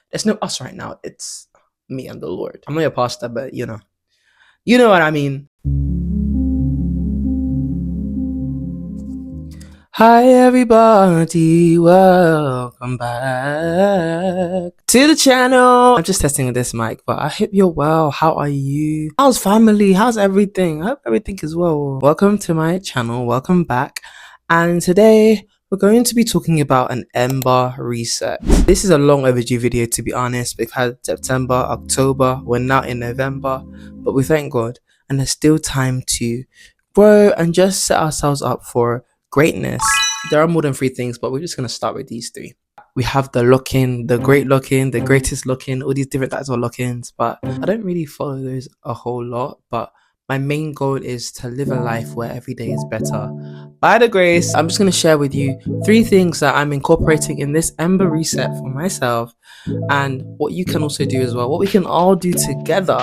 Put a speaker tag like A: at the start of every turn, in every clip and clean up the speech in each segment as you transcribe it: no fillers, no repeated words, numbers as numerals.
A: There's no us right now. It's me and the Lord. I'm not your pastor, but you know what I mean. Hi everybody, welcome back to the channel. I'm just testing with this mic, but I hope you're well. How are you? How's family? How's everything? I hope everything is well. Welcome to my channel, welcome back. And today we're going to be talking about an Ember Reset. This is a long overdue video, to be honest. We've had September, October, we're now in November, but we thank God and there's still time to grow and just set ourselves up for greatness. There are more than 3 things, but we're just going to start with these 3. We have the lock-in, the great lock-in, the greatest lock-in, all these different types of lock-ins, but I don't really follow those a whole lot. But my main goal is to live a life where every day is better. By the grace, I'm just going to share with you 3 things that I'm incorporating in this Ember Reset for myself, and what you can also do as well, what we can all do together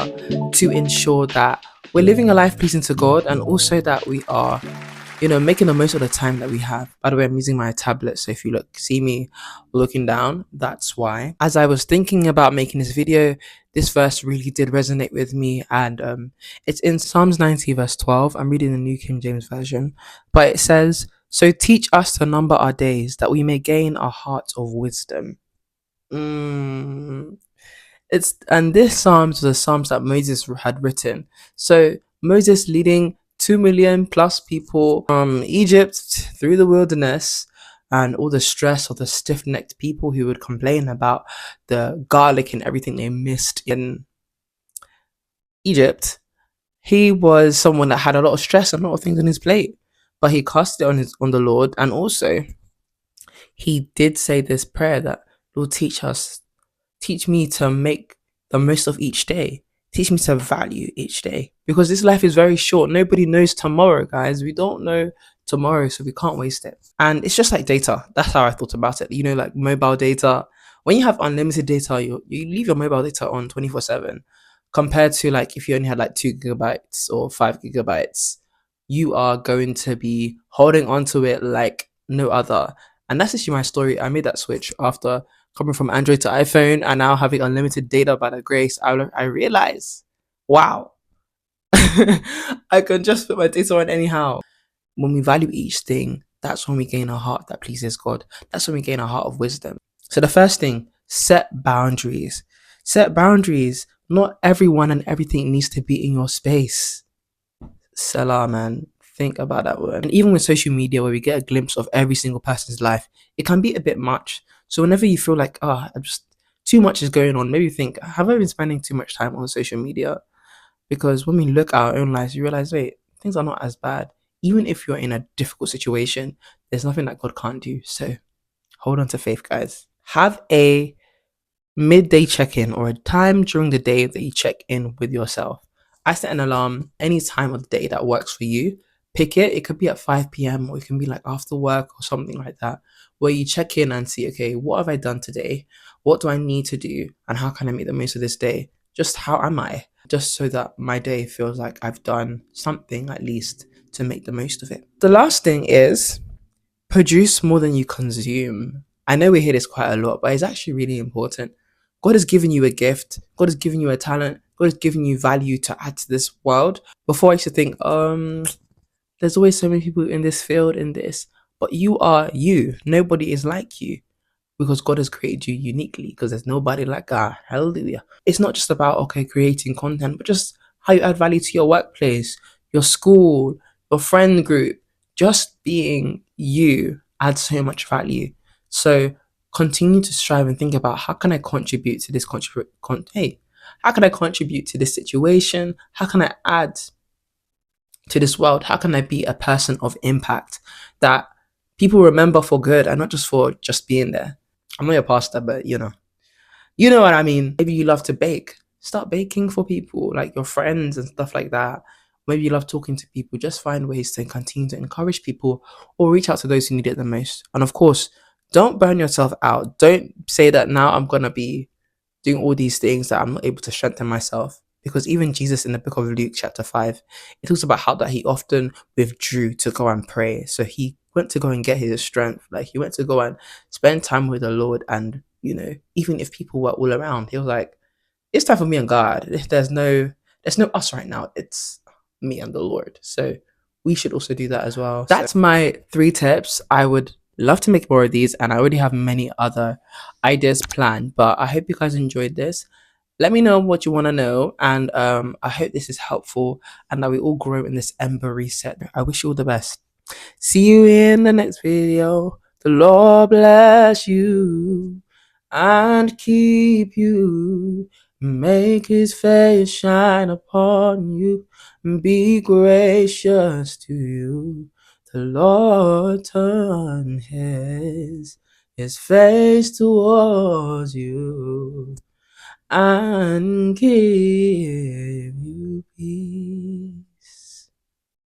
A: to ensure that we're living a life pleasing to God, and also that we are making the most of the time that we have. By the way, I'm using my tablet, so if you see me looking down, that's why. As I was thinking about making this video, this verse really did resonate with me, and it's in Psalms 90 verse 12. I'm reading the New King James Version, but it says, "So teach us to number our days, that we may gain a heart of wisdom." And this Psalms was the Psalms that Moses had written. So Moses leading 2 million plus people from Egypt through the wilderness, and all the stress of the stiff-necked people who would complain about the garlic and everything they missed in Egypt. He was someone that had a lot of stress and a lot of things on his plate, but he cast it on the Lord. And also he did say this prayer that, "Lord, teach me to make the most of each day. Teach me to value each day." Because this life is very short. Nobody knows tomorrow, guys. We don't know tomorrow, so we can't waste it. And it's just like data. That's how I thought about it. Like mobile data. When you have unlimited data, you leave your mobile data on 24/7. Compared to like if you only had like 2 gigabytes or 5 gigabytes, you are going to be holding onto it like no other. And that's actually my story. I made that switch after coming from Android to iPhone and now having unlimited data by the grace. I realize, wow, I can just put my data on anyhow. When we value each thing, that's when we gain a heart that pleases God. That's when we gain a heart of wisdom. So the first thing, set boundaries. Set boundaries. Not everyone and everything needs to be in your space. Selah, man. Think about that word. And even with social media, where we get a glimpse of every single person's life, it can be a bit much. So whenever you feel like, too much is going on, maybe think, have I been spending too much time on social media? Because when we look at our own lives, you realize, wait, things are not as bad. Even if you're in a difficult situation, there's nothing that God can't do. So hold on to faith, guys. Have a midday check-in, or a time during the day that you check in with yourself. I set an alarm any time of the day that works for you. Pick it. It could be at 5 p.m. or it can be like after work or something like that, where you check in and see, okay, what have I done today? What do I need to do? And how can I make the most of this day? Just how am I? Just so that my day feels like I've done something at least to make the most of it. The last thing is produce more than you consume. I know we hear this quite a lot, but it's actually really important. God has given you a gift. God has given you a talent. God has given you value to add to this world. Before I used to think, there's always so many people in this field, in this, but you are you. Nobody is like you, because God has created you uniquely, because there's nobody like God. Hallelujah. It's not just about, creating content, but just how you add value to your workplace, your school, your friend group. Just being you adds so much value. So continue to strive and think about, how can I contribute to this how can I contribute to this situation? How can I add to this world? How can I be a person of impact that people remember for good and not just for just being there? I'm not your pastor, but you know what I mean. Maybe you love to bake. Start baking for people, like your friends and stuff like that. Maybe you love talking to people. Just find ways to continue to encourage people or reach out to those who need it the most. And of course, don't burn yourself out. Don't say that now I'm going to be doing all these things that I'm not able to strengthen myself. Because even Jesus in the book of Luke chapter 5, it talks about how that he often withdrew to go and pray. So he went to go and get his strength. Like he went to go and spend time with the Lord and even if people were all around, he was like, it's time for me and God. There's no us right now. It's me and the Lord. So we should also do that as well. That's my 3 tips. I would love to make more of these, and I already have many other ideas planned, but I hope you guys enjoyed this. Let me know what you want to know, and I hope this is helpful and that we all grow in this Ember Reset. I wish you all the best. See you in the next video. The Lord bless you and keep you. Make his face shine upon you and be gracious to you. The Lord turn his face towards you and give you peace.